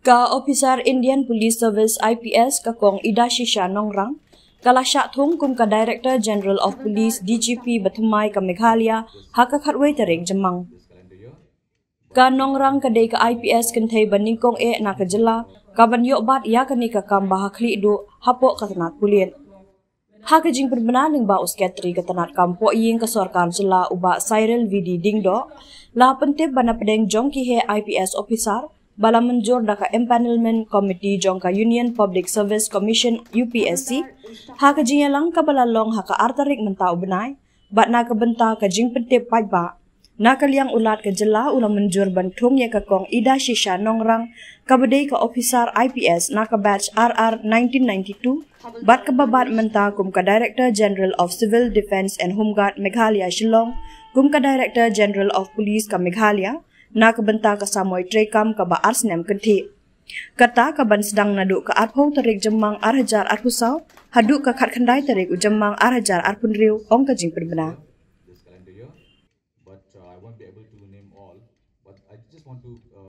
Ka Officer Indian Police Service IPS ka kong Ida Shisha Nongrang, kala Syathung kum ka Director General of Police DGP Batumai ka Meghalaya haka khatway taring Jamang. Ka Nongrang ka day ka IPS kentay baningkong na ka jela ka banyo bat ya ka ni ka kamba hakli do hapo ka tanat pulien. Haka jing berbena ning ba usketri ka tanat kampo ying ka sorkar jela uba Cyril VD Dingdo la pentip bana pedeng jong ki he IPS officer bala menjur daka empanelment committee jongka Union Public Service Commission UPSC haka jinyalang ka balalong haka artarik mentau benai bat na ka benta ka jing pentip pajba na kaliang ulat ka jela ulang menjur bantung ya ka kong Ida Shisha Nongrang ka badai ka officer IPS na ka batch RR 1992 bat ka babat menta kum ka Director General of Civil Defence and Home Guard Meghalaya Shillong kum ka Director General of Police ka Meghalaya na kabenta ka Samoy Trekam ka ba Arsnem Kenti. Kata ka ban sedang naduk ka arpong tarik Jamang arhajar arpusaw, haduk ka khatkhandai tarik Jamang arhajar arpunriu ong ka jing perbena. This calendar year, but I won't be able to name all. But I just want to